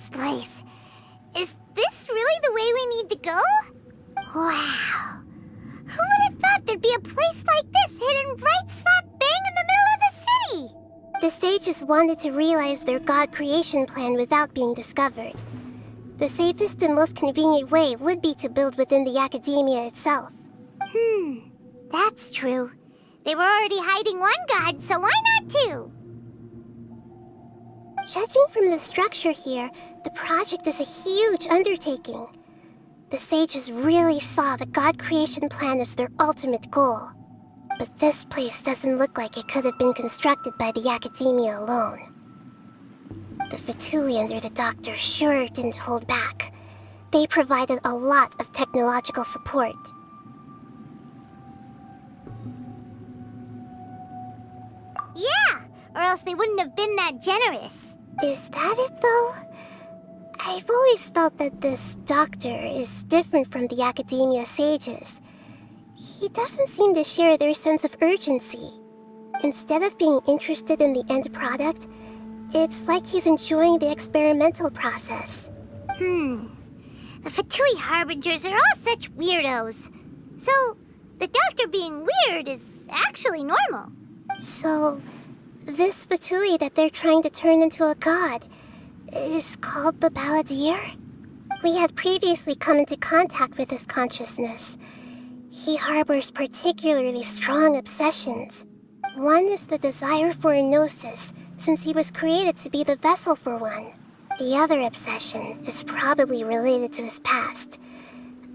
this place. Is this really the way we need to go? Wow. Who would have thought there'd be a place like this hidden right slap bang in the middle of the city? The sages wanted to realize their god creation plan without being discovered. The safest and most convenient way would be to build within the academia itself. That's true. They were already hiding one god, so why not two? Judging from the structure here, the project is a huge undertaking. The sages really saw the god creation plan as their ultimate goal. But this place doesn't look like it could have been constructed by the academia alone. The Fatui under the Doctor sure didn't hold back. They provided a lot of technological support. Yeah, or else they wouldn't have been that generous. Is that it, though? I've always felt that this Doctor is different from the academia sages. He doesn't seem to share their sense of urgency. Instead of being interested in the end product, it's like he's enjoying the experimental process. The Fatui Harbingers are all such weirdos. So, the Doctor being weird is actually normal. So, this Fatui that they're trying to turn into a god is called the Balladeer? We had previously come into contact with his consciousness. He harbors particularly strong obsessions. One is the desire for a gnosis, since he was created to be the vessel for one. The other obsession is probably related to his past.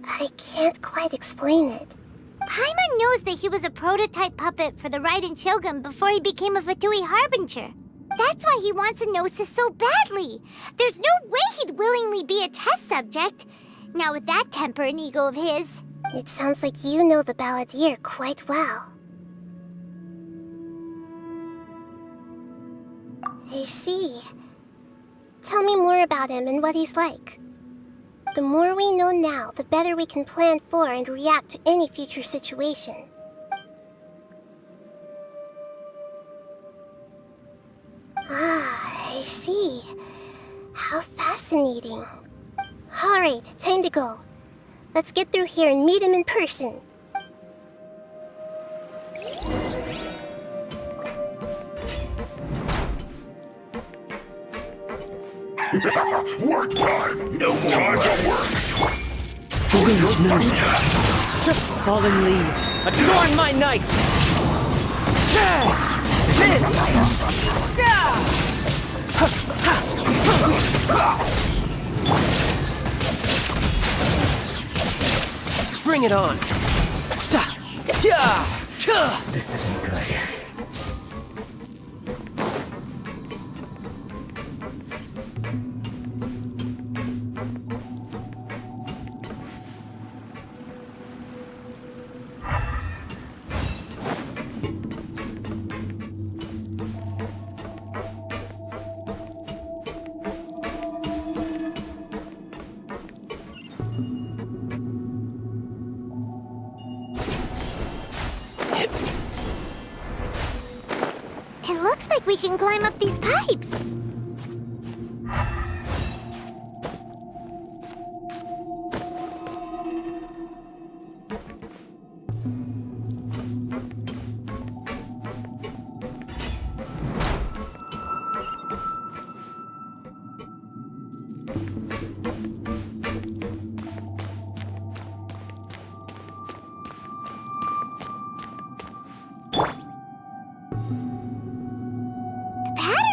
I can't quite explain it. Paimon knows that he was a prototype puppet for the Raiden Shogun before he became a Fatui Harbinger. That's why he wants a gnosis so badly. There's no way he'd willingly be a test subject. Now with that temper and ego of his. It sounds like you know the Balladeer quite well. I see. Tell me more about him and what he's like. The more we know now, the better we can plan for and react to any future situation. Ah, I see. How fascinating. Alright, time to go. Let's get through here and meet him in person. Work time! No more time to work! The wind knows it. Fallen leaves, adorn my night! Bring it on! This isn't good. It looks like we can climb up these pipes.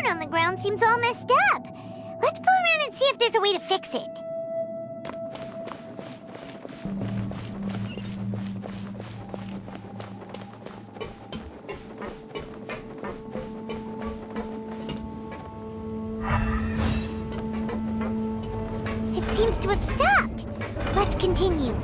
On the ground seems all messed up. Let's go around and see if there's a way to fix it. It seems to have stopped. Let's continue.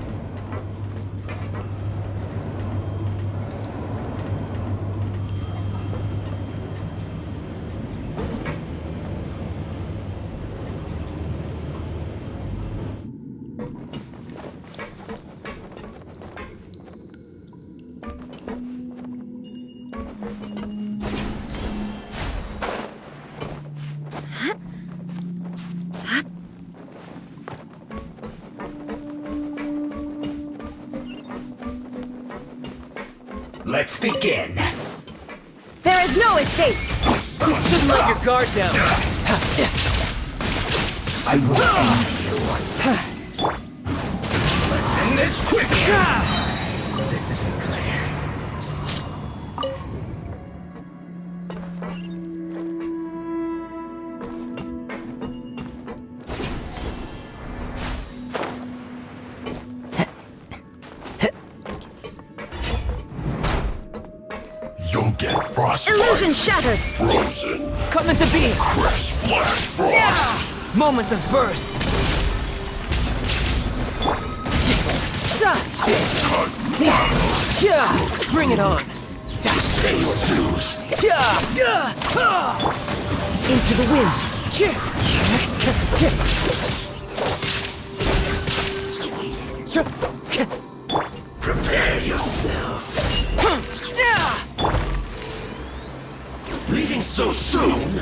Let's begin. There is no escape! Just let your guard down. I will end you. Let's end this quickly. This isn't good. You'll get frostbite. Illusion shattered! Frozen. Coming to be! Crash, splash, frost. Moments of birth! Yeah! Bring it on! Say your dues. Into the wind! Prepare yourself. Leaving so soon?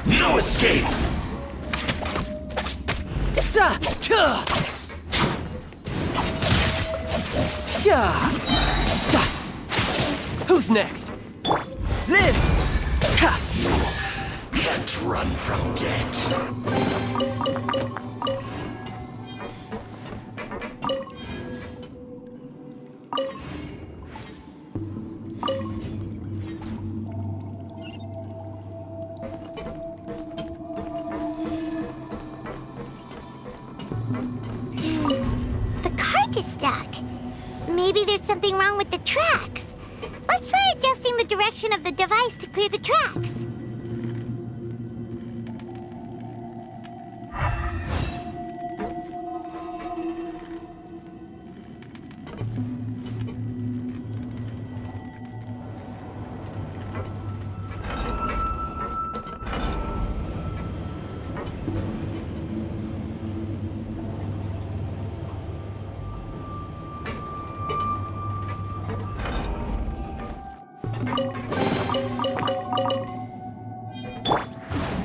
No escape. Who's next? Live! Can't run from death. The cart is stuck. Maybe there's something wrong with the tracks. Let's try adjusting the direction of the device to clear the tracks.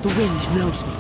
The wind knows me.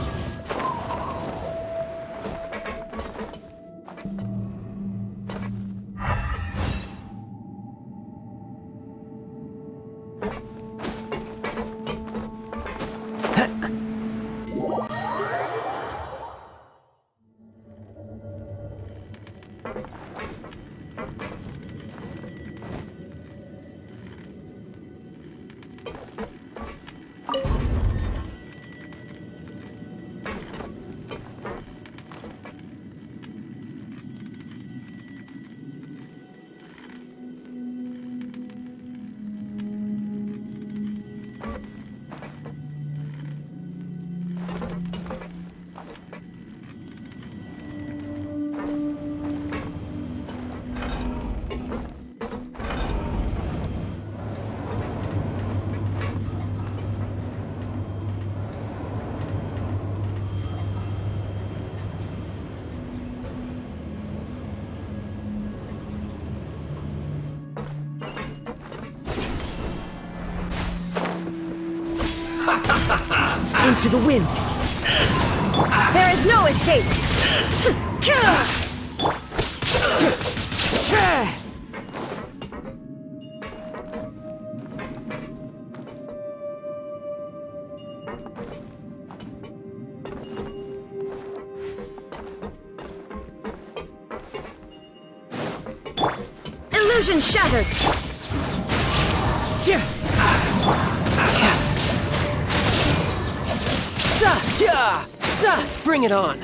Into the wind! There is no escape! Illusion shattered! Bring it on!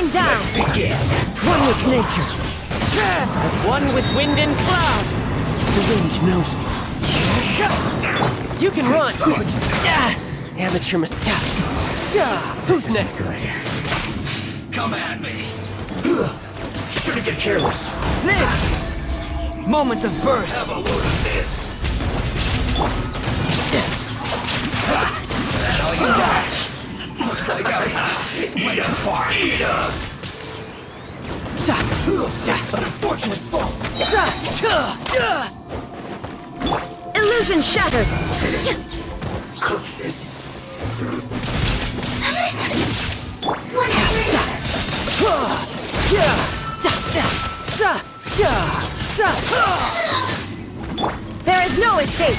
Rain down! Let's begin. One with nature. As one with wind and cloud. The wind knows me. You can run. Amateur mistake. Who's next? Come at me. Shouldn't get careless. Live! Moments of birth. Have a load of this. That all you got? Looks like I went too far. Eat up. An unfortunate fault. Illusion shattered. Cook this. There is no escape.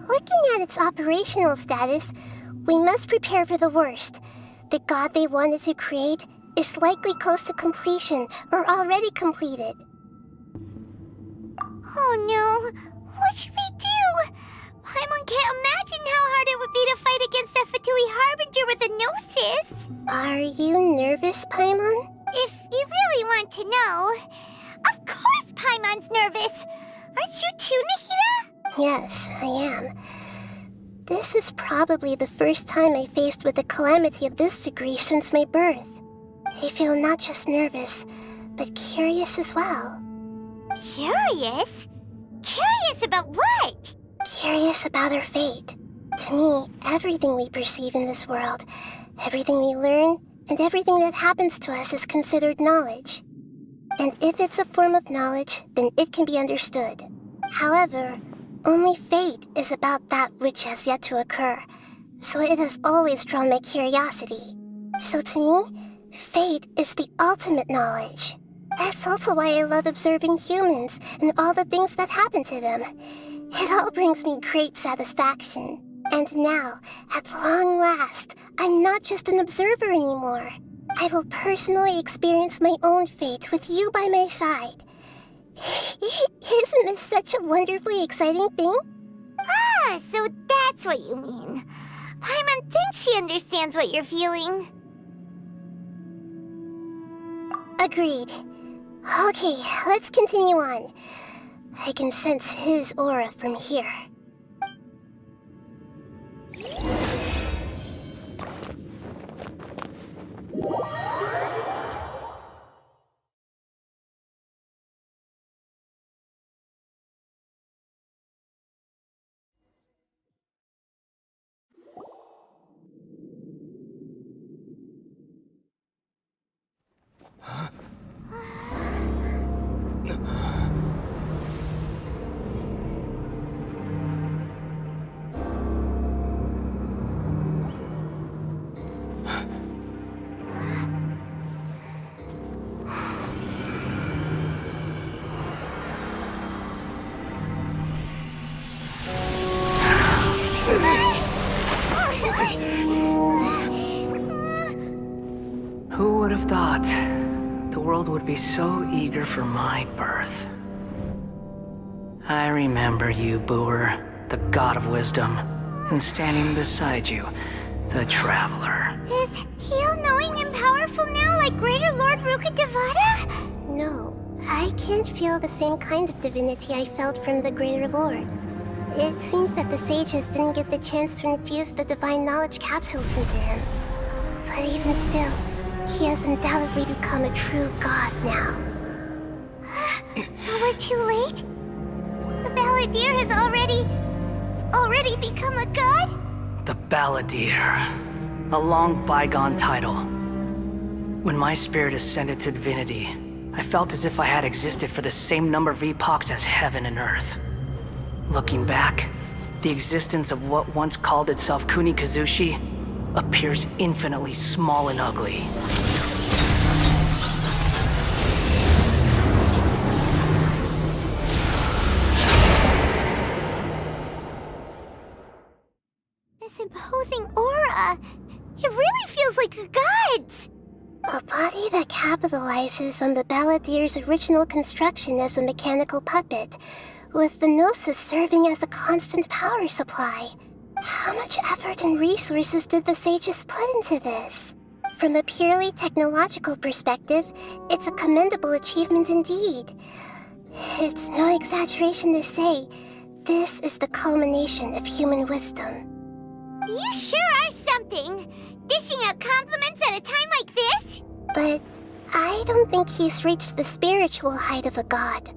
Looking at its operational status, we must prepare for the worst. The god they wanted to create is likely close to completion or already completed. Oh no! What should we do? Paimon can't imagine how hard it would be to fight against a Fatui Harbinger with a gnosis. Are you nervous, Paimon? If you really want to know... Of course Paimon's nervous! Aren't you too, Nahida? Yes, I am. This is probably the first time I faced with a calamity of this degree since my birth. I feel not just nervous, but curious as well. Curious? Curious about what? Curious about our fate. To me, everything we perceive in this world, everything we learn, and everything that happens to us is considered knowledge. And if it's a form of knowledge, then it can be understood. However, only fate is about that which has yet to occur, so it has always drawn my curiosity. So to me, fate is the ultimate knowledge. That's also why I love observing humans and all the things that happen to them. It all brings me great satisfaction. And now, at long last, I'm not just an observer anymore. I will personally experience my own fate with you by my side. Isn't this such a wonderfully exciting thing? Ah, so that's what you mean. Paimon thinks she understands what you're feeling. Agreed. Okay, let's continue on. I can sense his aura from here. Who would have thought the world would be so eager for my birth? I remember you, Booer, the god of wisdom, and standing beside you, the traveler. Is he all-knowing and powerful now like Greater Lord Rukkhadevata? No, I can't feel the same kind of divinity I felt from the Greater Lord. It seems that the sages didn't get the chance to infuse the divine knowledge capsules into him. But even still, he has undoubtedly become a true god now. So we're too late? The Balladeer has already become a god? The Balladeer. A long bygone title. When my spirit ascended to divinity, I felt as if I had existed for the same number of epochs as heaven and earth. Looking back, the existence of what once called itself Kunikazushi appears infinitely small and ugly. This imposing aura, it really feels like a god's. A body that capitalizes on the Balladeer's original construction as a mechanical puppet, with the Gnosis serving as a constant power supply. How much effort and resources did the sages put into this? From a purely technological perspective, it's a commendable achievement indeed. It's no exaggeration to say, this is the culmination of human wisdom. You sure are something! Dishing out compliments at a time like this? But I don't think he's reached the spiritual height of a god.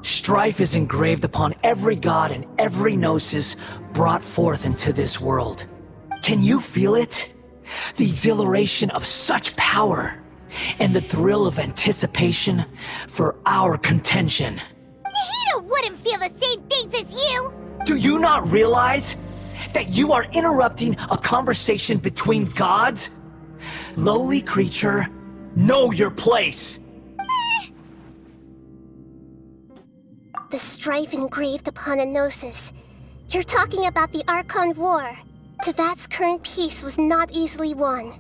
Strife is engraved upon every god and every gnosis brought forth into this world. Can you feel it? The exhilaration of such power, and the thrill of anticipation for our contention. Nahida wouldn't feel the same things as you! Do you not realize that you are interrupting a conversation between gods? Lowly creature, know your place! The strife engraved upon a gnosis. You're talking about the Archon War. Tevat's current peace was not easily won.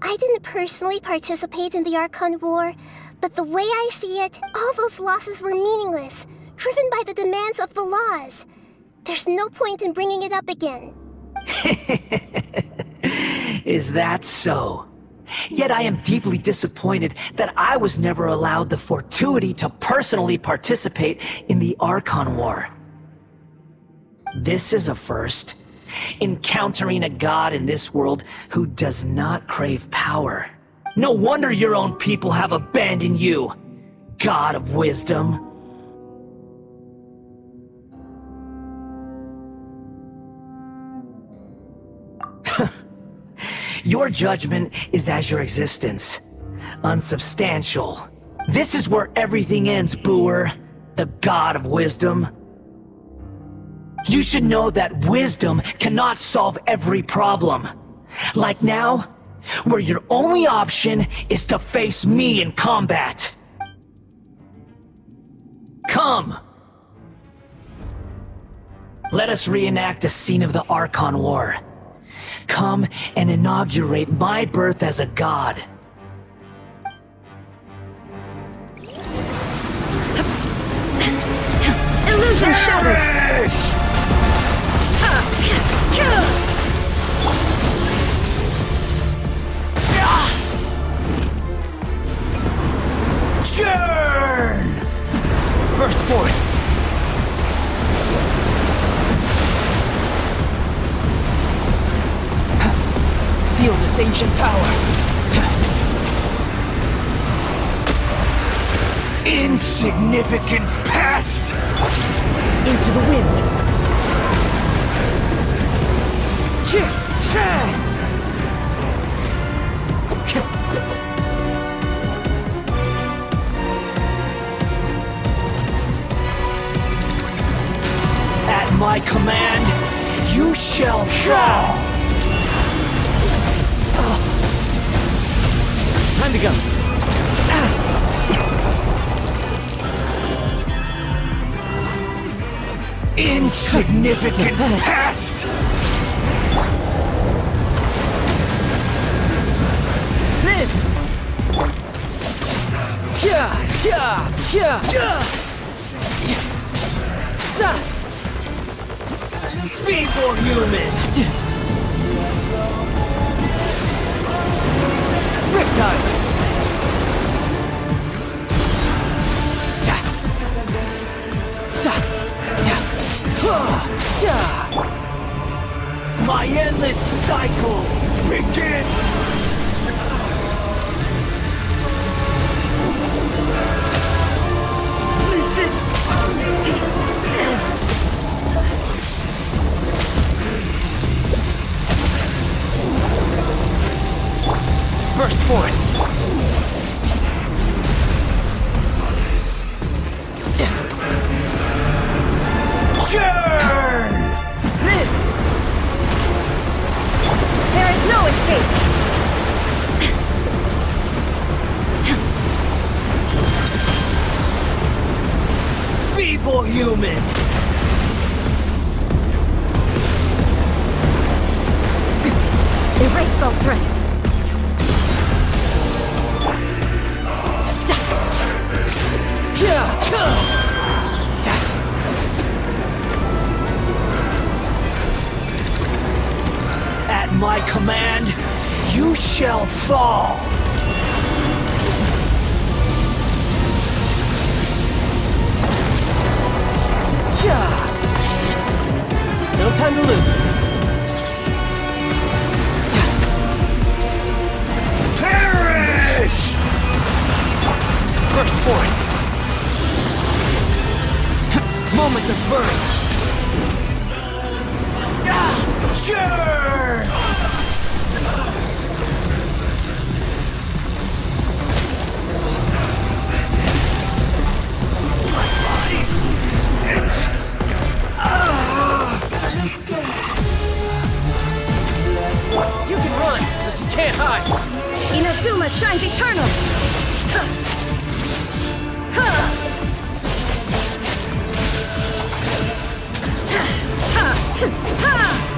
I didn't personally participate in the Archon War, but the way I see it, all those losses were meaningless, driven by the demands of the laws. There's no point in bringing it up again. Is that so? Yet I am deeply disappointed that I was never allowed the fortuity to personally participate in the Archon War. This is a first. Encountering a god in this world who does not crave power. No wonder your own people have abandoned you, God of Wisdom. Your judgment is as your existence, unsubstantial. This is where everything ends, Booer, the God of Wisdom. You should know that wisdom cannot solve every problem. Like now, where your only option is to face me in combat. Come! Let us reenact a scene of the Archon War. Come and inaugurate my birth as a god. Illusion shattered! Churn! Burst forth! Feel this ancient power! Insignificant past! Into the wind! At my command, you shall fall! Time to go. Insignificant past! Feeble human! time. My endless cycle begins! This is the end! Burst forth! Churn! Live! There is no escape! Feeble human! Erase all threats! At my command, you shall fall! No time to lose. Perish! Burst forth! Moment of birth! Sure! You can run, but you can't hide! Inazuma shines eternal!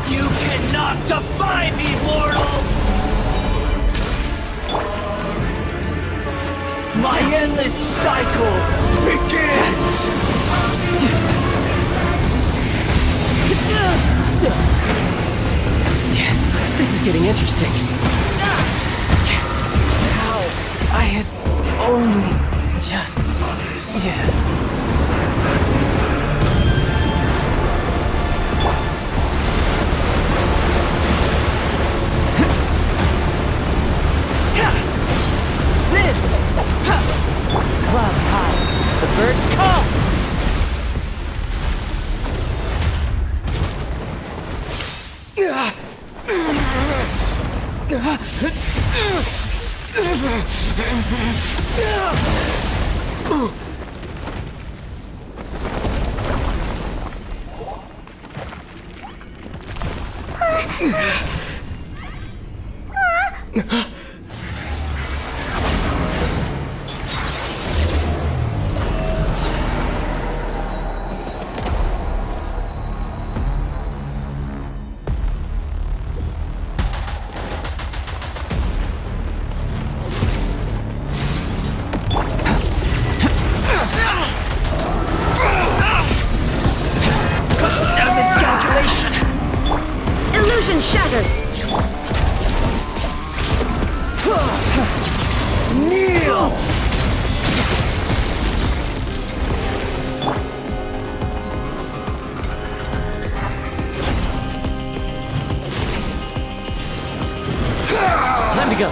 You cannot defy me, mortal! My endless cycle begins! This is getting interesting. How I had only just... Clouds high, the birds call! Illusion shattered! Kneel! Time to go.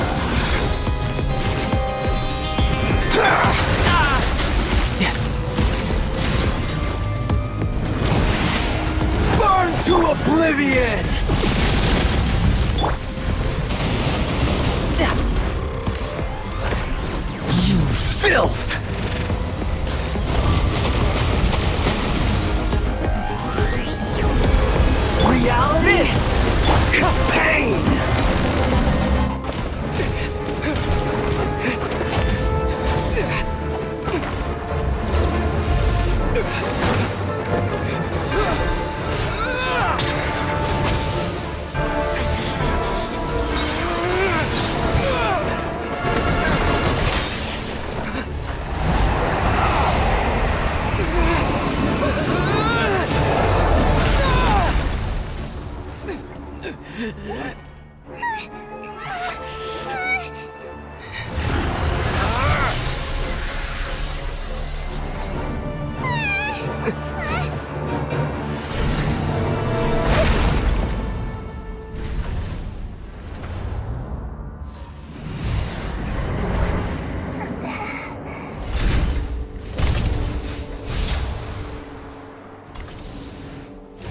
Burn to oblivion! You filth! Reality? Pain!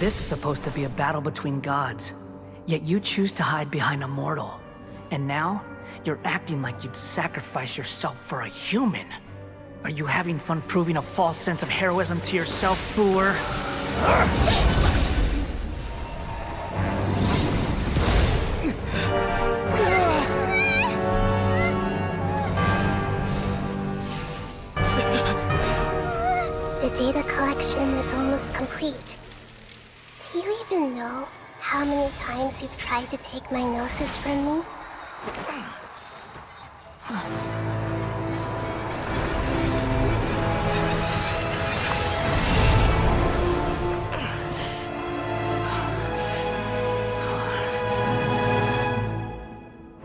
This is supposed to be a battle between gods, yet you choose to hide behind a mortal. And now, you're acting like you'd sacrifice yourself for a human. Are you having fun proving a false sense of heroism to yourself, Booer? The data collection is almost complete. Do you even know how many times you've tried to take my gnosis from me?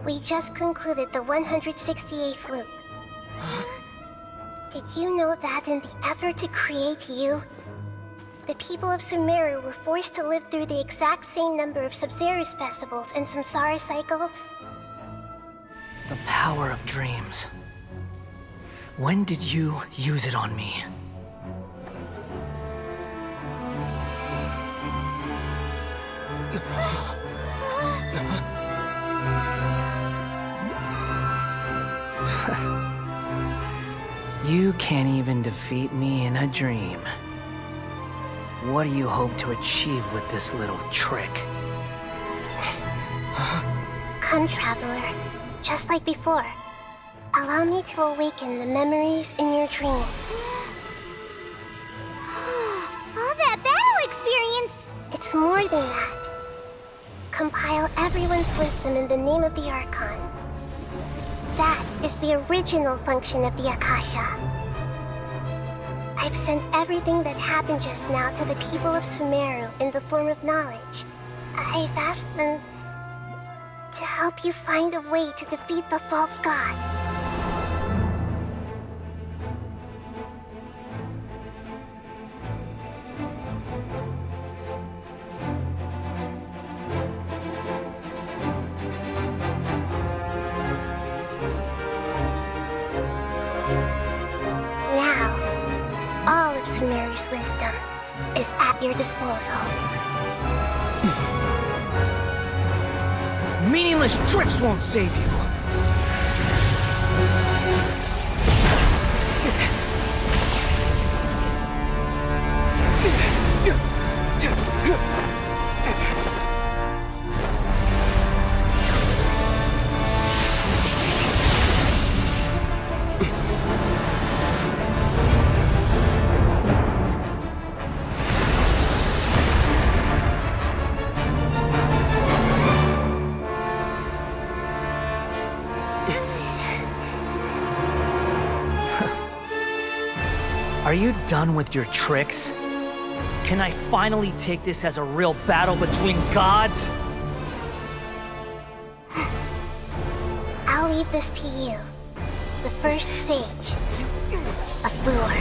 We just concluded the 168th loop. Did you know that in the effort to create you, the people of Sumeru were forced to live through the exact same number of Sub-Zerus festivals and Samsara cycles? The power of dreams. When did you use it on me? You can't even defeat me in a dream. What do you hope to achieve with this little trick? Come, Traveler. Just like before. Allow me to awaken the memories in your dreams. All that battle experience! It's more than that. Compile everyone's wisdom in the name of the Archon. That is the original function of the Akasha. I've sent everything that happened just now to the people of Sumeru in the form of knowledge. I've asked them to help you find a way to defeat the false god. Sumeru's wisdom is at your disposal. Meaningless tricks won't save you! Are you done with your tricks? Can I finally take this as a real battle between gods? I'll leave this to you, the first sage of Booer.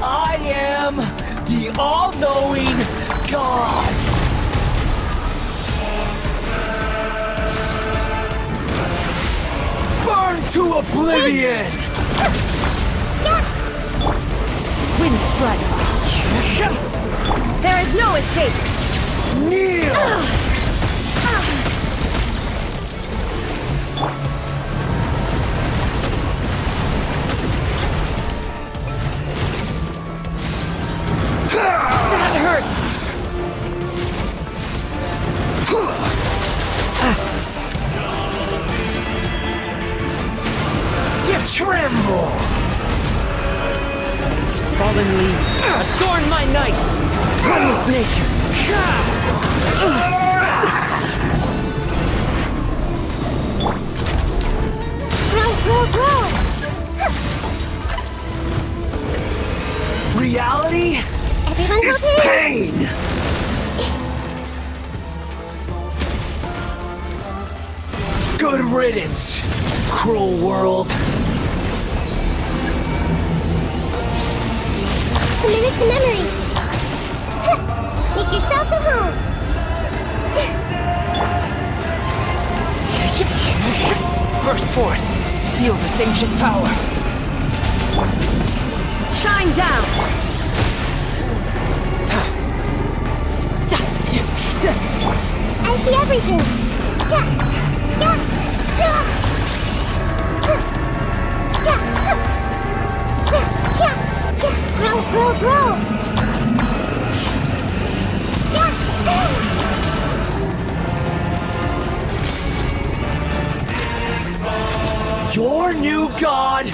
I am the all-knowing God! Burn to oblivion! Wind strike! There is no escape! Kneel! That hurts! Tremble! Fallen leaves, adorn my night! One with nature! Roll! Reality Everyone is hold pain! hands! Good riddance, cruel world! A minute to memory. Make yourselves at home. Burst forth. Feel this ancient power. Shine down. I see everything. Grow. Your new god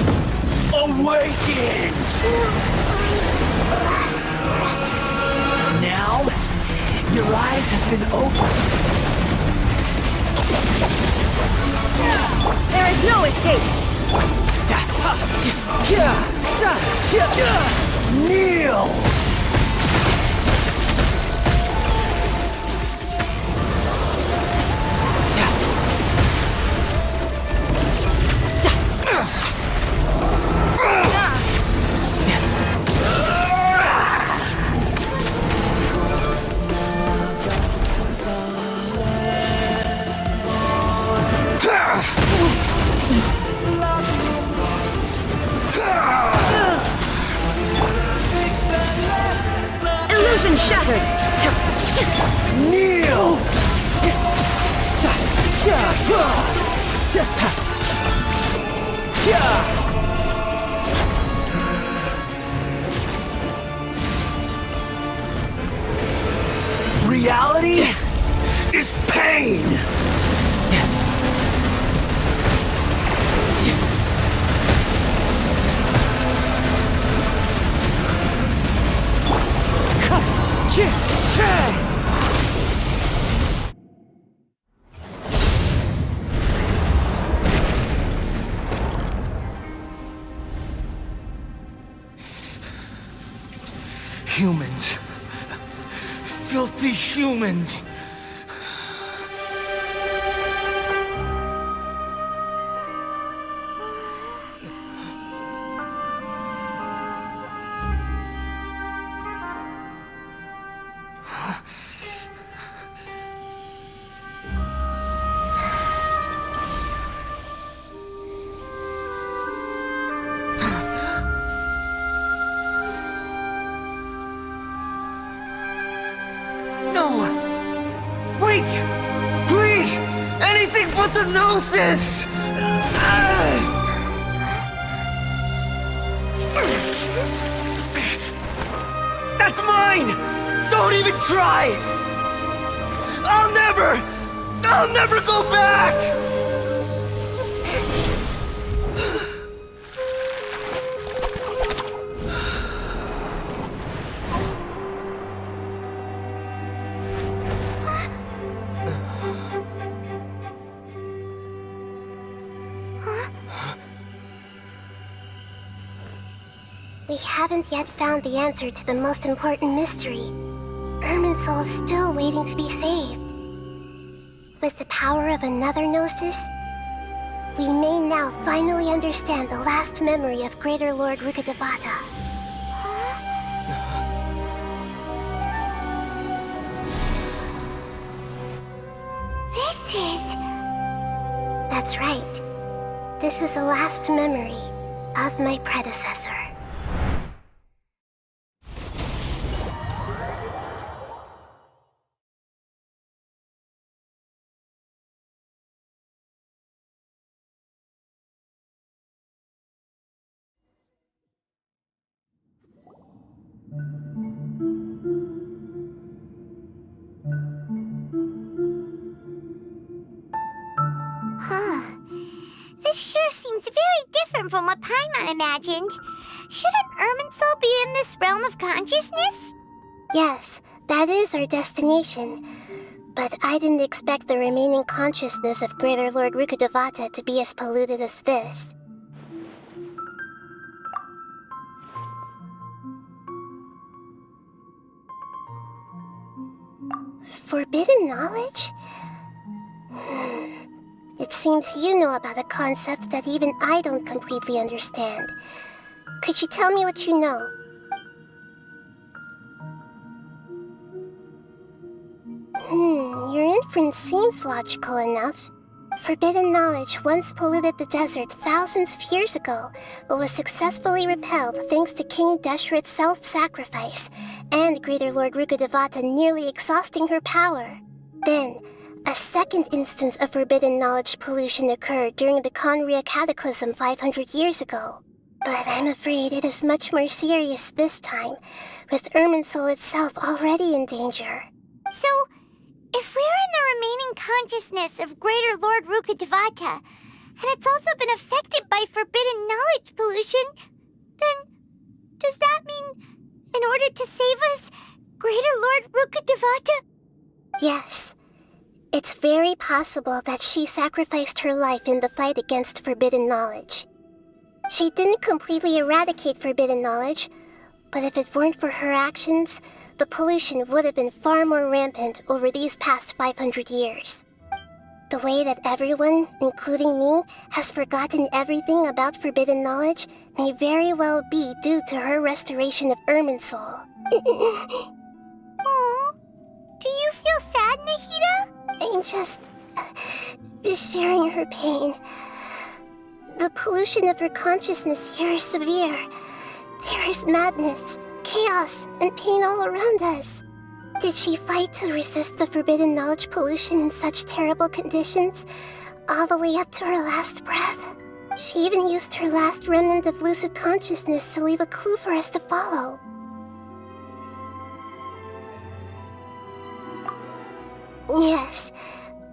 awakens! Now, your eyes have been opened. There is no escape. Kneel! Illusion shattered. Kneel! Reality is pain! Humans. Filthy humans. Wait! Please! Anything but the Gnosis! That's mine! Don't even try! I'll never go back! We haven't yet found the answer to the most important mystery. Irminsul is still waiting to be saved. With the power of another Gnosis, we may now finally understand the last memory of Greater Lord Rukkhadevata. This is... That's right. This is the last memory of my predecessor. This sure seems very different from what Paimon imagined. Shouldn't Irminsul be in this realm of consciousness? Yes, that is our destination. But I didn't expect the remaining consciousness of Greater Lord Rukkhadevata to be as polluted as this. Forbidden knowledge? It seems you know about a concept that even I don't completely understand. Could you tell me what you know? Your inference seems logical enough. Forbidden knowledge once polluted the desert thousands of years ago, but was successfully repelled thanks to King Deshret's self-sacrifice, and Greater Lord Rukkhadevata nearly exhausting her power. Then, a second instance of forbidden knowledge pollution occurred during the Conria Cataclysm 500 years ago. But I'm afraid it is much more serious this time, with Irminsul itself already in danger. So, if we're in the remaining consciousness of Greater Lord Rukkhadevata, and it's also been affected by forbidden knowledge pollution, then does that mean, in order to save us, Greater Lord Rukkhadevata? Yes. It's very possible that she sacrificed her life in the fight against forbidden knowledge. She didn't completely eradicate forbidden knowledge, but if it weren't for her actions, the pollution would have been far more rampant over these past 500 years. The way that everyone, including me, has forgotten everything about forbidden knowledge may very well be due to her restoration of Irminsul. Aww. Do you feel sad, Nahida? I'm just sharing her pain. The pollution of her consciousness here is severe. There is madness, chaos, and pain all around us. Did she fight to resist the forbidden knowledge pollution in such terrible conditions, all the way up to her last breath? She even used her last remnant of lucid consciousness to leave a clue for us to follow. Yes,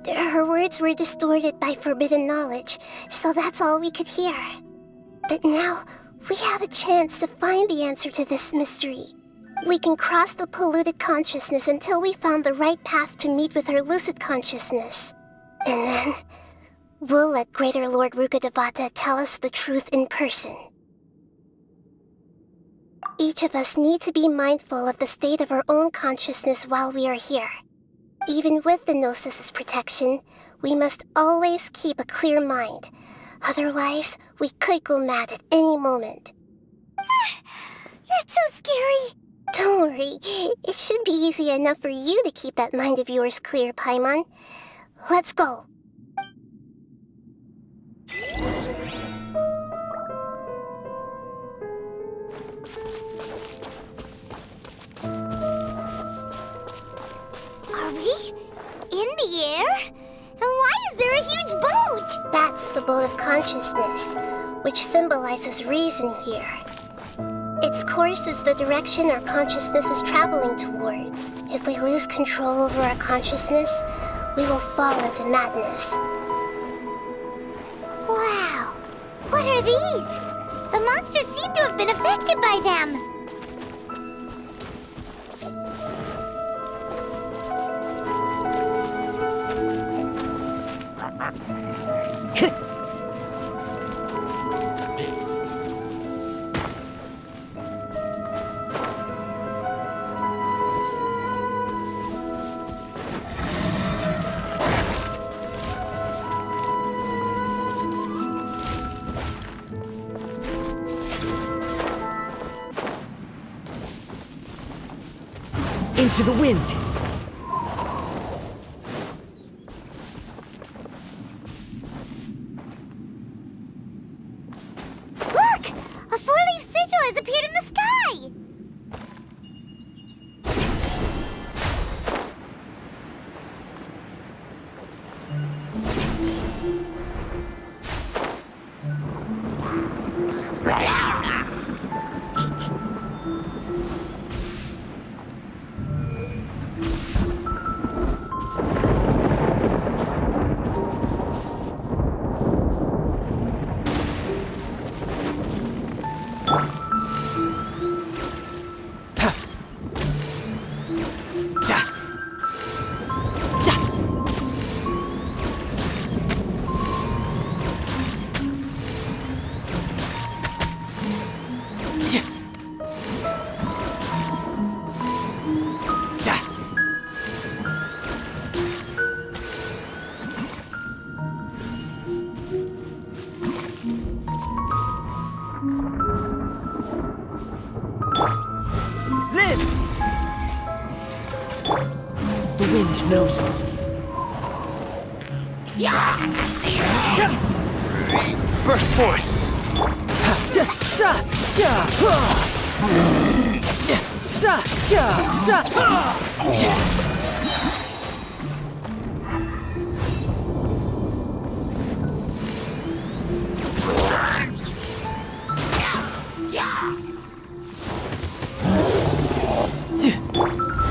her words were distorted by forbidden knowledge, so that's all we could hear. But now, we have a chance to find the answer to this mystery. We can cross the polluted consciousness until we found the right path to meet with her lucid consciousness. And then, we'll let Greater Lord Rukkhadevata tell us the truth in person. Each of us need to be mindful of the state of our own consciousness while we are here. Even with the Gnosis' protection, we must always keep a clear mind. Otherwise, we could go mad at any moment. That's so scary. Don't worry, it should be easy enough for you to keep that mind of yours clear, Paimon. Let's go. Are we in the air? And why is there a huge boat? That's the boat of consciousness, which symbolizes reason here. Its course is the direction our consciousness is traveling towards. If we lose control over our consciousness, we will fall into madness. Wow. What are these? The monsters seem to have been affected by them. Into the wind! Look! A four-leaf sigil has appeared in the sky! The wind knows me. Burst forth!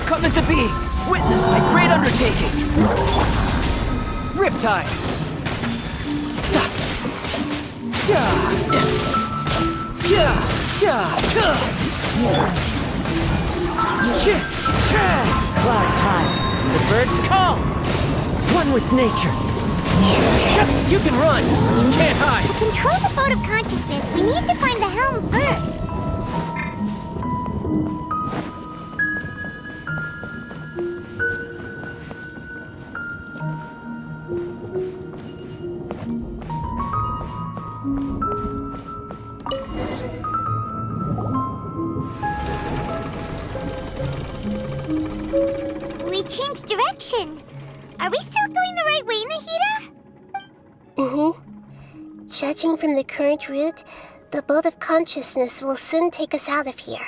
Come into being! Witness my great undertaking! Riptide! Clouds high, the birds calm. One with nature. You can run! You can't hide! To control the boat of consciousness, we need to find the helm first. We changed direction. Are we still going the right way, Nahida? Judging from the current route, the boat of consciousness will soon take us out of here.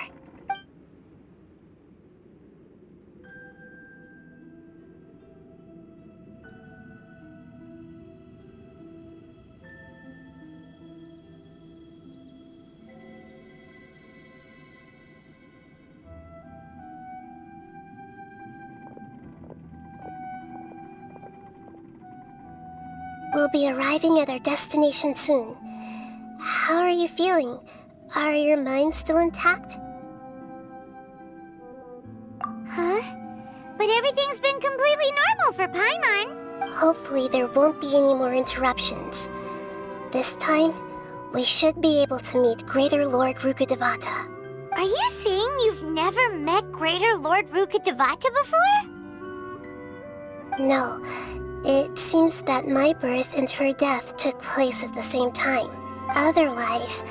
We'll be arriving at our destination soon. How are you feeling? Are your minds still intact? Huh? But everything's been completely normal for Paimon. Hopefully there won't be any more interruptions. This time, we should be able to meet Greater Lord Rukkhadevata. Are you saying you've never met Greater Lord Rukkhadevata before? No, it seems that my birth and her death took place at the same time. Otherwise,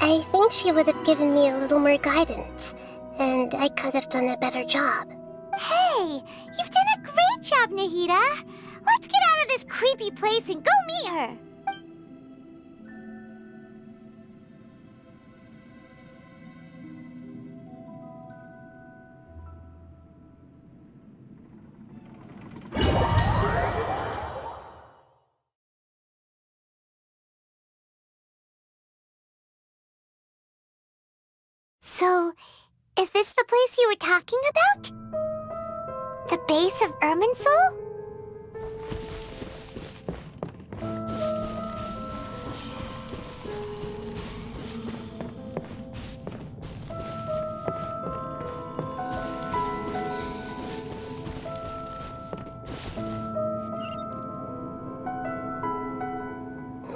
I think she would have given me a little more guidance, and I could have done a better job. Hey, you've done a great job, Nahida. Let's get out of this creepy place and go meet her. So, is this the place you were talking about? The base of Irminsul?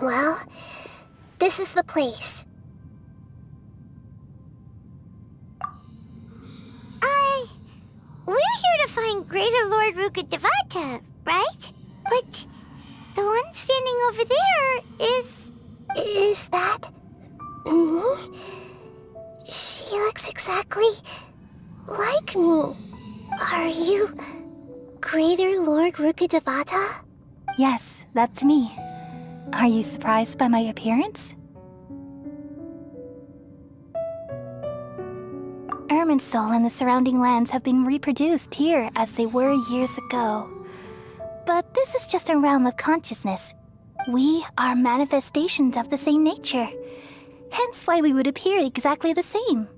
Well, this is the place. We're here to find Greater Lord Rukkhadevata, right? But the one standing over there is... Is that... me? She looks exactly like me. Are you Greater Lord Rukkhadevata? Yes, that's me. Are you surprised by my appearance? Irminsul and the surrounding lands have been reproduced here as they were years ago. But this is just a realm of consciousness. We are manifestations of the same nature. Hence why we would appear exactly the same.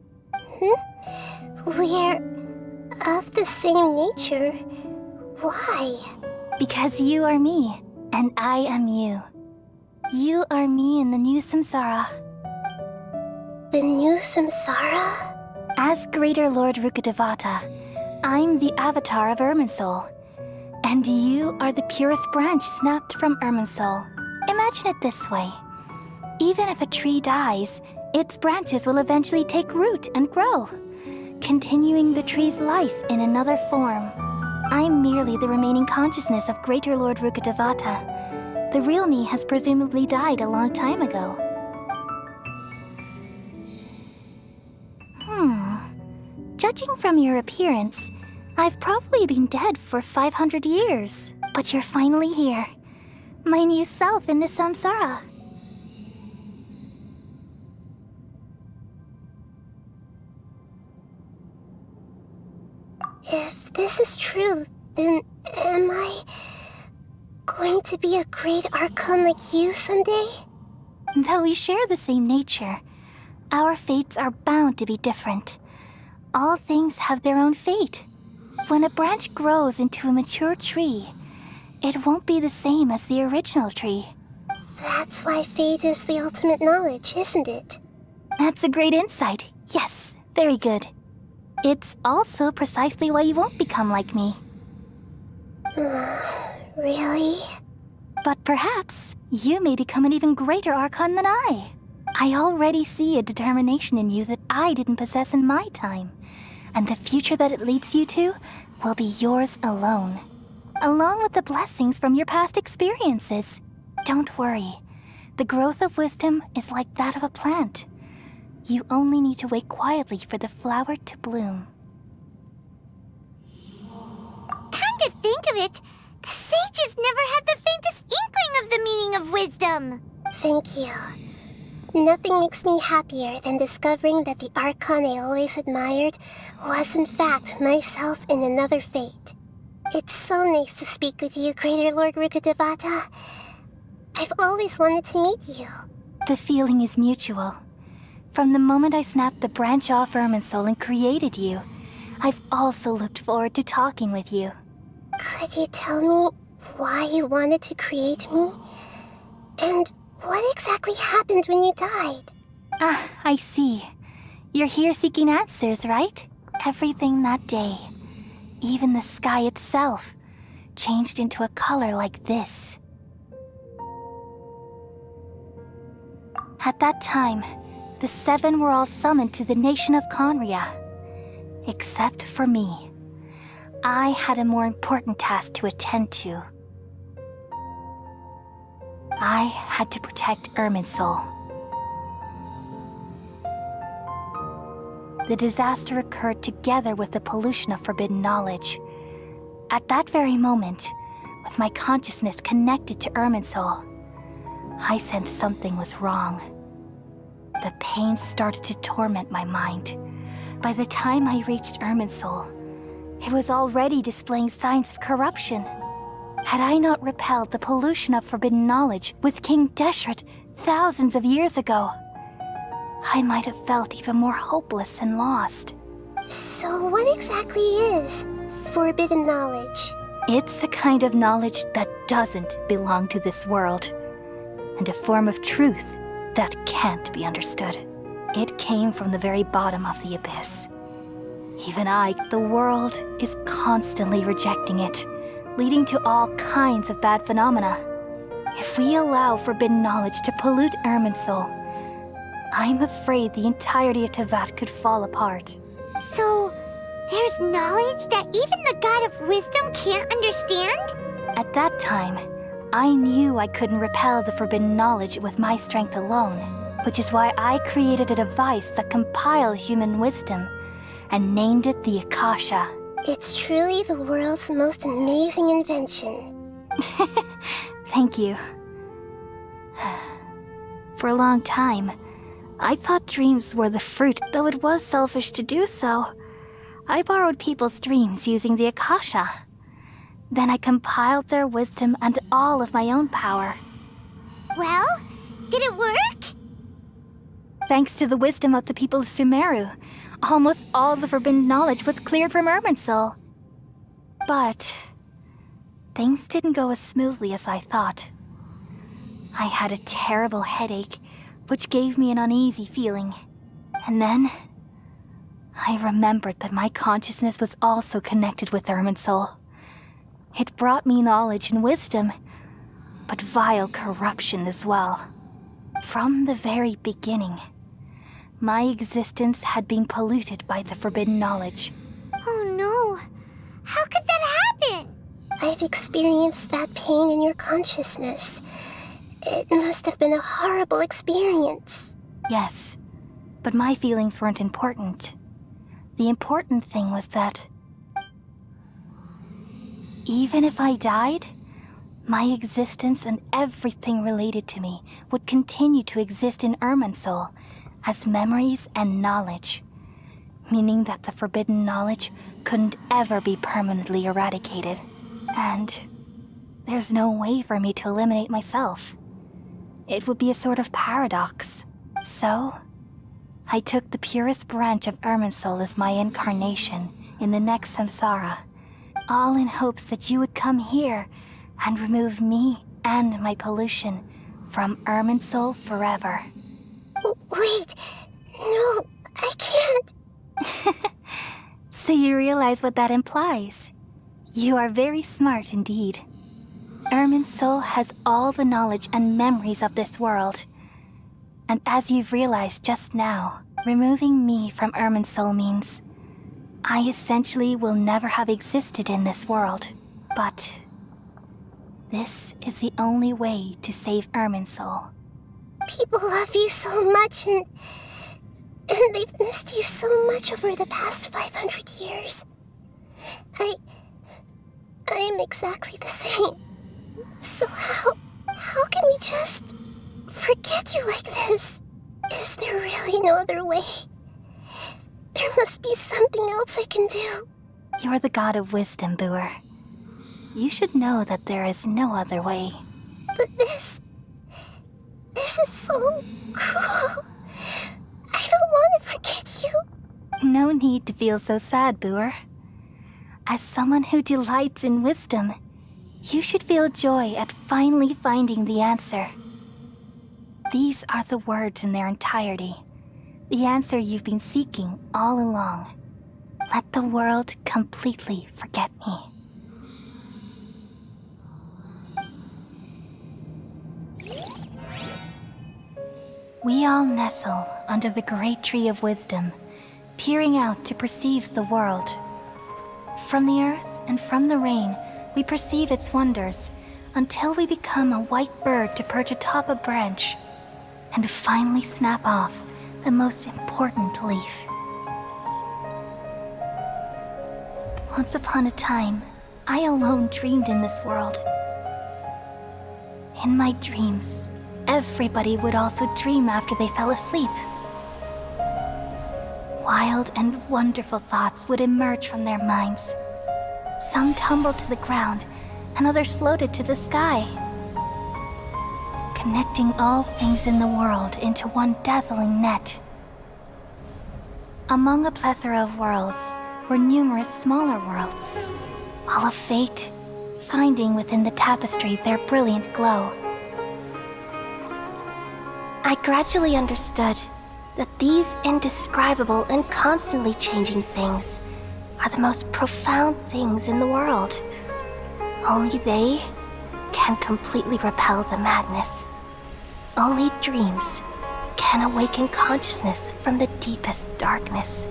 We're of the same nature. Why? Because you are me, and I am you. You are me in the new samsara. The new samsara? As Greater Lord Rukkhadevata, I'm the avatar of Irminsul. And you are the purest branch snapped from Irminsul. Imagine it this way. Even if a tree dies, its branches will eventually take root and grow, continuing the tree's life in another form. I'm merely the remaining consciousness of Greater Lord Rukkhadevata. The real me has presumably died a long time ago. Judging from your appearance, I've probably been dead for 500 years. But you're finally here. my new self in the samsara. If this is true, then am I going to be a great Archon like you someday? Though we share the same nature, our fates are bound to be different. All things have their own fate. When a branch grows into a mature tree, it won't be the same as the original tree. That's why fate is the ultimate knowledge, isn't it? That's a great insight. Yes, very good. It's also precisely why you won't become like me. Really? But perhaps you may become an even greater Archon than I. I already see a determination in you that I didn't possess in my time. And the future that it leads you to will be yours alone. Along with the blessings from your past experiences. Don't worry. The growth of wisdom is like that of a plant. You only need to wait quietly for the flower to bloom. Come to think of it, the sages never had the faintest inkling of the meaning of wisdom. Thank you. Nothing makes me happier than discovering that the Archon I always admired was in fact myself in another fate. It's so nice to speak with you, Greater Lord Rukkhadevata. I've always wanted to meet you. The feeling is mutual. From the moment I snapped the branch off Irminsul and created you, I've also looked forward to talking with you. Could you tell me why you wanted to create me? And what exactly happened when you died? Ah, I see. You're here seeking answers, right? Everything that day, even the sky itself, changed into a color like this. At that time, the seven were all summoned to the nation of Conria. Except for me. I had a more important task to attend to. I had to protect Irminsul. The disaster occurred together with the pollution of forbidden knowledge. At that very moment, with my consciousness connected to Irminsul, I sensed something was wrong. The pain started to torment my mind. By the time I reached Irminsul, it was already displaying signs of corruption. Had I not repelled the pollution of forbidden knowledge with King Deshret thousands of years ago, I might have felt even more hopeless and lost. So what exactly is forbidden knowledge? It's a kind of knowledge that doesn't belong to this world, and a form of truth that can't be understood. It came from the very bottom of the abyss. Even the world is constantly rejecting it, leading to all kinds of bad phenomena. If we allow forbidden knowledge to pollute Irminsul, I'm afraid the entirety of Tevat could fall apart. So, there's knowledge that even the God of Wisdom can't understand? At that time, I knew I couldn't repel the forbidden knowledge with my strength alone, which is why I created a device that compiled human wisdom and named it the Akasha. It's truly the world's most amazing invention. Thank you. For a long time, I thought dreams were the fruit, though it was selfish to do so. I borrowed people's dreams using the Akasha. Then I compiled their wisdom and all of my own power. Well, did it work? Thanks to the wisdom of the people of Sumeru, almost all the forbidden knowledge was cleared from Irminsul. But things didn't go as smoothly as I thought. I had a terrible headache, which gave me an uneasy feeling. And then I remembered that my consciousness was also connected with Irminsul. It brought me knowledge and wisdom, but vile corruption as well. From the very beginning, my existence had been polluted by the forbidden knowledge. Oh no. How could that happen? I've experienced that pain in your consciousness. It must have been a horrible experience. Yes, but my feelings weren't important. The important thing was that even if I died, my existence and everything related to me would continue to exist in Irminsul as memories and knowledge, meaning that the forbidden knowledge couldn't ever be permanently eradicated. And there's no way for me to eliminate myself. It would be a sort of paradox. So, I took the purest branch of Irminsul as my incarnation in the next samsara, all in hopes that you would come here and remove me and my pollution from Irminsul forever. Wait, no, I can't. So you realize what that implies? You are very smart indeed. Irminsul has all the knowledge and memories of this world. And as you've realized just now, removing me from Irminsul means I essentially will never have existed in this world. But this is the only way to save Irminsul. People love you so much, and they've missed you so much over the past 500 years. I am exactly the same. So how can we just forget you like this? Is there really no other way? There must be something else I can do. You're the god of wisdom, Booer. You should know that there is no other way. But this is so cruel. I don't want to forget you. No need to feel so sad, Booer. As someone who delights in wisdom, you should feel joy at finally finding the answer. These are the words in their entirety. The answer you've been seeking all along. Let the world completely forget me. We all nestle under the great tree of wisdom, peering out to perceive the world. From the earth and from the rain, we perceive its wonders, until we become a white bird to perch atop a branch, and finally snap off the most important leaf. Once upon a time, I alone dreamed in this world. In my dreams, everybody would also dream after they fell asleep. Wild and wonderful thoughts would emerge from their minds. Some tumbled to the ground, and others floated to the sky, connecting all things in the world into one dazzling net. Among a plethora of worlds were numerous smaller worlds, all of fate, finding within the tapestry their brilliant glow. I gradually understood that these indescribable and constantly changing things are the most profound things in the world. Only they can completely repel the madness. Only dreams can awaken consciousness from the deepest darkness.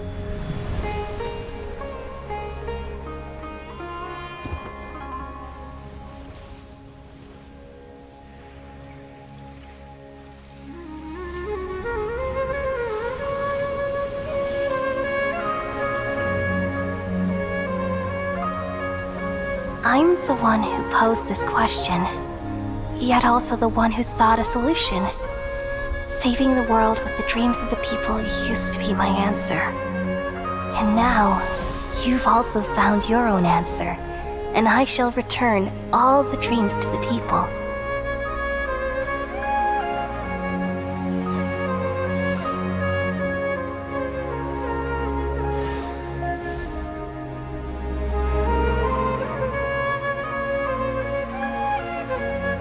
I'm the one who posed this question, yet also the one who sought a solution. Saving the world with the dreams of the people used to be my answer. And now, you've also found your own answer, and I shall return all the dreams to the people.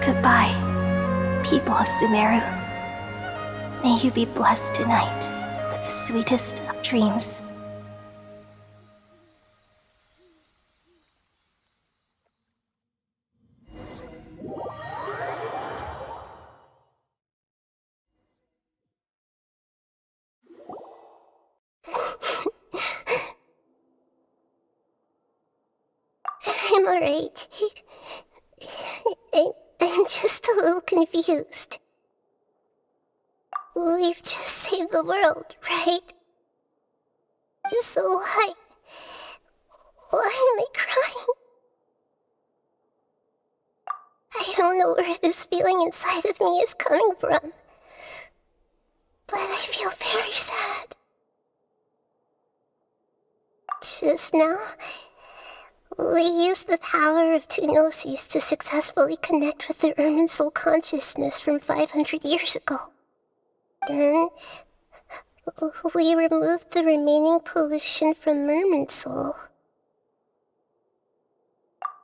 Goodbye, people of Sumeru. May you be blessed tonight with the sweetest of dreams. I'm alright. I'm just a little confused. We've just saved the world, right? So why am I crying? I don't know where this feeling inside of me is coming from, but I feel very sad. Just now, we used the power of two gnosis to successfully connect with the Irminsul consciousness from 500 years ago. Then, we removed the remaining pollution from Irminsul.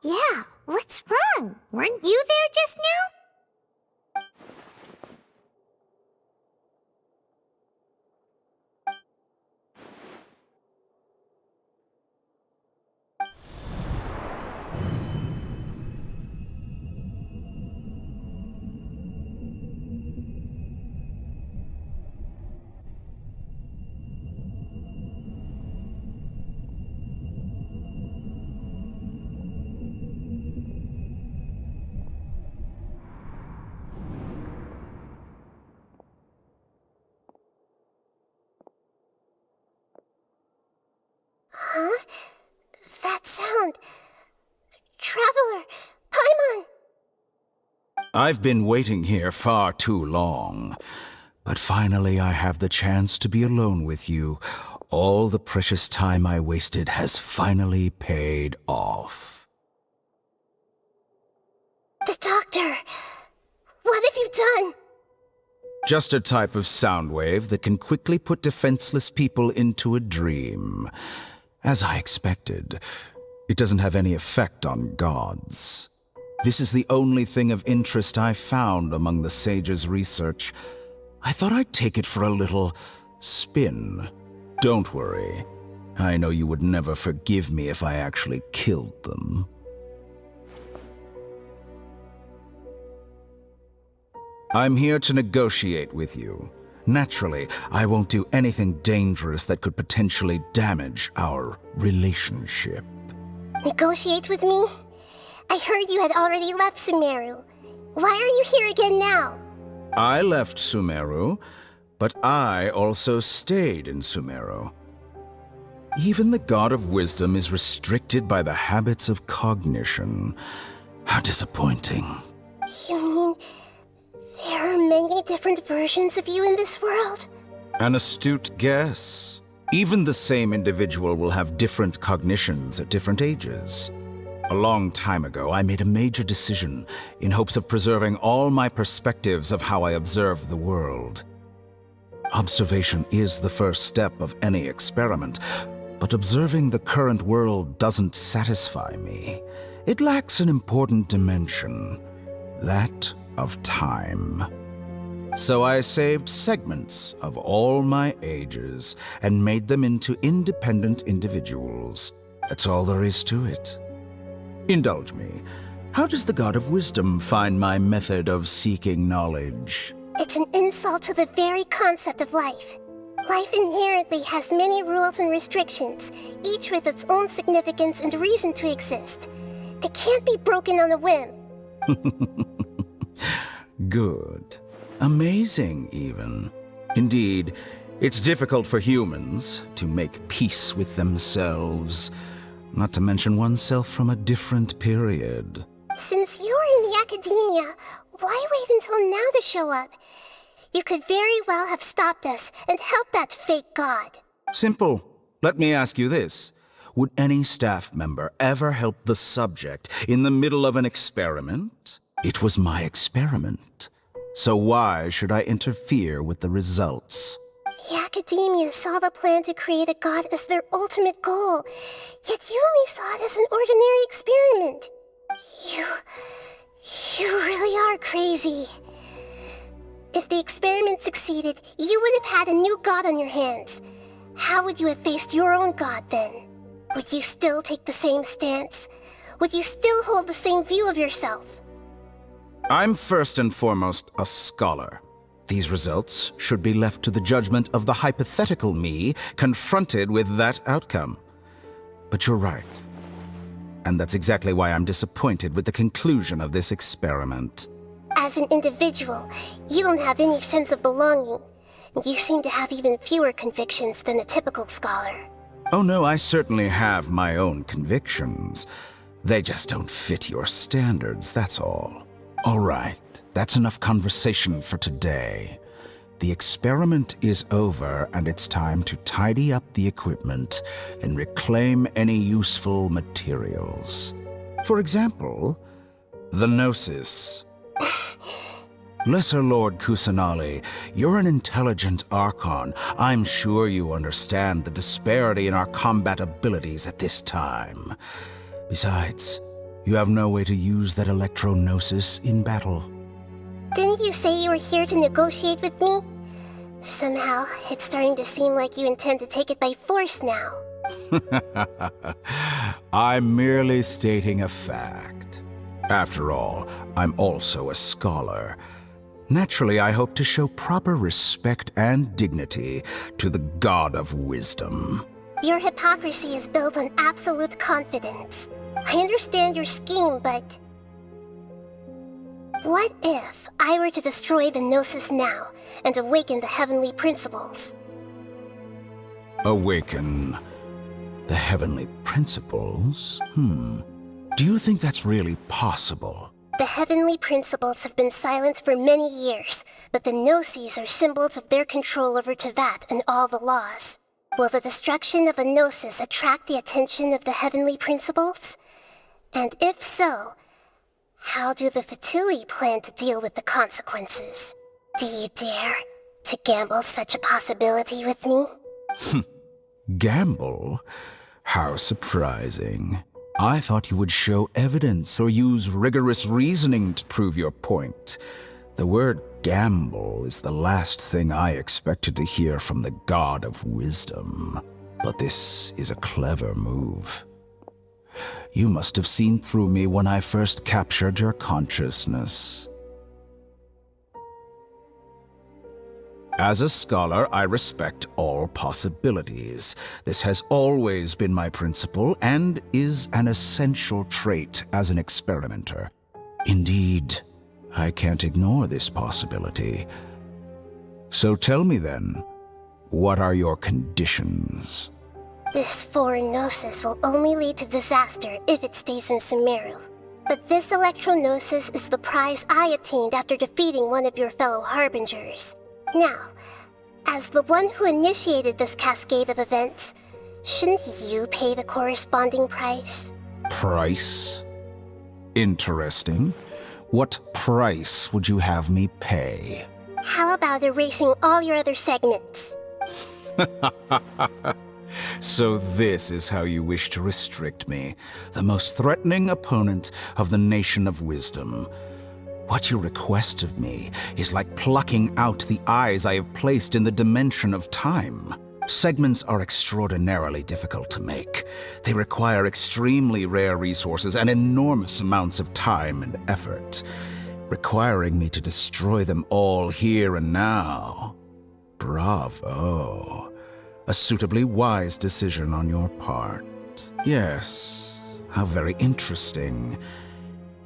Yeah, what's wrong? Weren't you there just now? Huh? That sound. Traveler! Paimon! I've been waiting here far too long. But finally I have the chance to be alone with you. All the precious time I wasted has finally paid off. The doctor! What have you done? Just a type of sound wave that can quickly put defenseless people into a dream. As I expected, it doesn't have any effect on gods. This is the only thing of interest I found among the sage's research. I thought I'd take it for a little spin. Don't worry. I know you would never forgive me if I actually killed them. I'm here to negotiate with you. Naturally, I won't do anything dangerous that could potentially damage our relationship. Negotiate with me? I heard you had already left Sumeru. Why are you here again now? I left Sumeru, but I also stayed in Sumeru. Even the God of Wisdom is restricted by the habits of cognition. How disappointing. You mean there are many different versions of you in this world? An astute guess. Even the same individual will have different cognitions at different ages. A long time ago, I made a major decision in hopes of preserving all my perspectives of how I observe the world. Observation is the first step of any experiment, but observing the current world doesn't satisfy me. It lacks an important dimension, that of time. So I saved segments of all my ages and made them into independent individuals. That's all there is to it. Indulge me. How does the God of Wisdom find my method of seeking knowledge? It's an insult to the very concept of life. Life inherently has many rules and restrictions, each with its own significance and reason to exist. They can't be broken on a whim. Good. Amazing, even. Indeed, it's difficult for humans to make peace with themselves, not to mention oneself from a different period. Since you're in the academia, why wait until now to show up? You could very well have stopped us and helped that fake god. Simple. Let me ask you this. Would any staff member ever help the subject in the middle of an experiment? It was my experiment. So why should I interfere with the results? The academia saw the plan to create a god as their ultimate goal, yet you only saw it as an ordinary experiment. You really are crazy. If the experiment succeeded, you would have had a new god on your hands. How would you have faced your own god then? Would you still take the same stance? Would you still hold the same view of yourself? I'm first and foremost a scholar. These results should be left to the judgment of the hypothetical me confronted with that outcome. But you're right. And that's exactly why I'm disappointed with the conclusion of this experiment. As an individual, you don't have any sense of belonging. You seem to have even fewer convictions than a typical scholar. Oh no, I certainly have my own convictions. They just don't fit your standards, that's all. All right, that's enough conversation for today. The experiment is over, and it's time to tidy up the equipment and reclaim any useful materials. For example, the Gnosis. Lesser Lord Kusanali, you're an intelligent Archon. I'm sure you understand the disparity in our combat abilities at this time. Besides, you have no way to use that Electro-Gnosis in battle. Didn't you say you were here to negotiate with me? Somehow, it's starting to seem like you intend to take it by force now. I'm merely stating a fact. After all, I'm also a scholar. Naturally, I hope to show proper respect and dignity to the God of Wisdom. Your hypocrisy is built on absolute confidence. I understand your scheme, but... what if I were to destroy the Gnosis now and awaken the heavenly principles? Awaken the heavenly principles? Do you think that's really possible? The heavenly principles have been silent for many years, but the Gnosis are symbols of their control over Tevat and all the laws. Will the destruction of a Gnosis attract the attention of the heavenly principles? And if so, how do the Fatui plan to deal with the consequences? Do you dare to gamble such a possibility with me? Gamble? How surprising. I thought you would show evidence or use rigorous reasoning to prove your point. The word gamble is the last thing I expected to hear from the God of Wisdom. But this is a clever move. You must have seen through me when I first captured your consciousness. As a scholar, I respect all possibilities. This has always been my principle and is an essential trait as an experimenter. Indeed, I can't ignore this possibility. So tell me then, what are your conditions? This foreign Gnosis will only lead to disaster if it stays in Sumeru. But this Electro-Gnosis is the prize I obtained after defeating one of your fellow Harbingers. Now, as the one who initiated this cascade of events, shouldn't you pay the corresponding price? Price? Interesting. What price would you have me pay? How about erasing all your other segments? So this is how you wish to restrict me, the most threatening opponent of the Nation of Wisdom. What you request of me is like plucking out the eyes I have placed in the dimension of time. Segments are extraordinarily difficult to make. They require extremely rare resources and enormous amounts of time and effort, requiring me to destroy them all here and now. Bravo. A suitably wise decision on your part. Yes, how very interesting.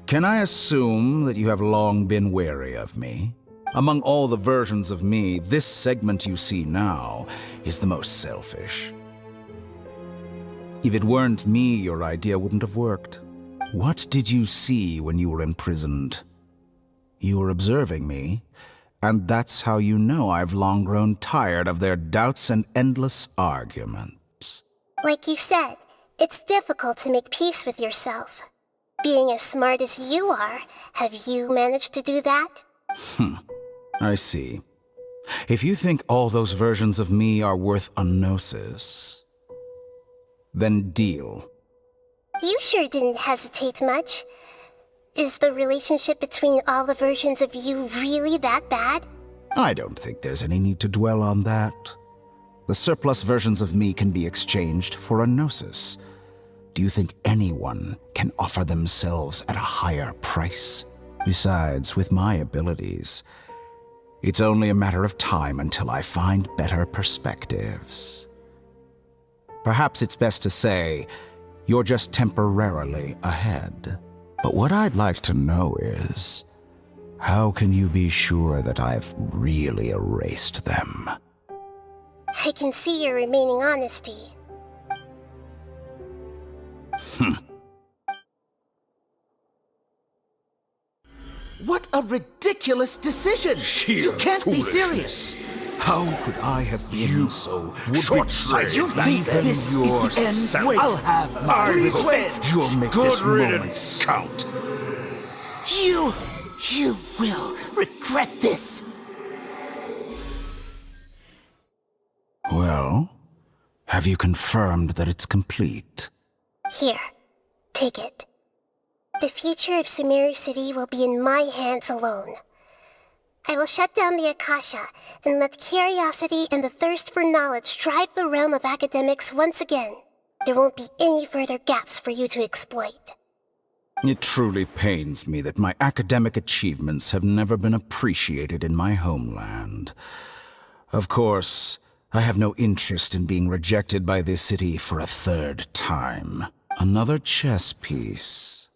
Can I assume that you have long been wary of me? Among all the versions of me, this segment you see now is the most selfish. If it weren't me, your idea wouldn't have worked. What did you see when you were imprisoned? You were observing me, and that's how you know I've long grown tired of their doubts and endless arguments. Like you said, it's difficult to make peace with yourself. Being as smart as you are, have you managed to do that? I see. If you think all those versions of me are worth a gnosis, then deal. You sure didn't hesitate much. Is the relationship between all the versions of you really that bad? I don't think there's any need to dwell on that. The surplus versions of me can be exchanged for a gnosis. Do you think anyone can offer themselves at a higher price? Besides, with my abilities, it's only a matter of time until I find better perspectives. Perhaps it's best to say, you're just temporarily ahead. But what I'd like to know is, how can you be sure that I've really erased them? I can see your remaining honesty. What a ridiculous decision! Sheer You can't be foolishness. serious! How could I have been so short-sighted. You think Even this is the end? yourself. Wait, I'll have my Please revenge! You'll make Good this moment riddance. count. You will regret this! Well, have you confirmed that it's complete? Here, take it. The future of Sumeru City will be in my hands alone. I will shut down the Akasha and let curiosity and the thirst for knowledge drive the realm of academics once again. There won't be any further gaps for you to exploit. It truly pains me that my academic achievements have never been appreciated in my homeland. Of course, I have no interest in being rejected by this city for a third time. Another chess piece.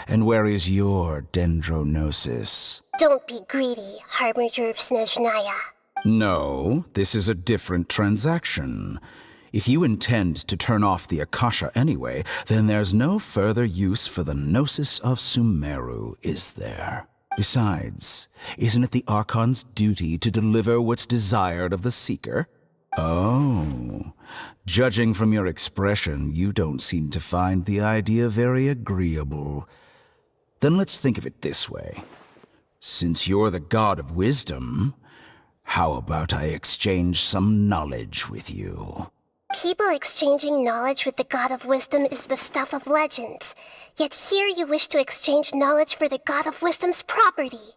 And where is your dendronosis? Don't be greedy, Harbinger of Snezhnaya. No, this is a different transaction. If you intend to turn off the Akasha anyway, then there's no further use for the Gnosis of Sumeru, is there? Besides, isn't it the Archon's duty to deliver what's desired of the Seeker? Oh, judging from your expression, you don't seem to find the idea very agreeable. Then let's think of it this way. Since you're the god of wisdom, how about I exchange some knowledge with you? People exchanging knowledge with the God of Wisdom is the stuff of legends. Yet here you wish to exchange knowledge for the God of Wisdom's property.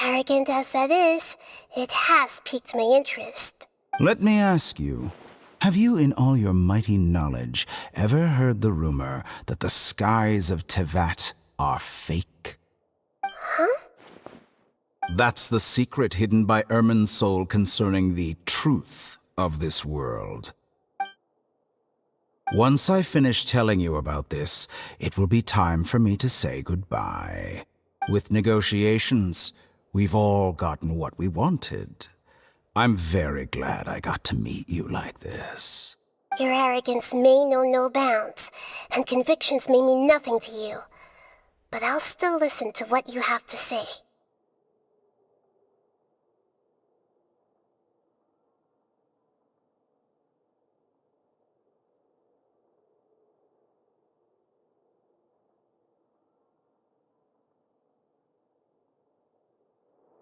Arrogant as that is, it has piqued my interest. Let me ask you, have you in all your mighty knowledge ever heard the rumor that the skies of Tevat are fake? Huh? That's the secret hidden by Irminsul concerning the truth of this world. Once I finish telling you about this, it will be time for me to say goodbye. With negotiations, we've all gotten what we wanted. I'm very glad I got to meet you like this. Your arrogance may know no bounds, and convictions may mean nothing to you. But I'll still listen to what you have to say.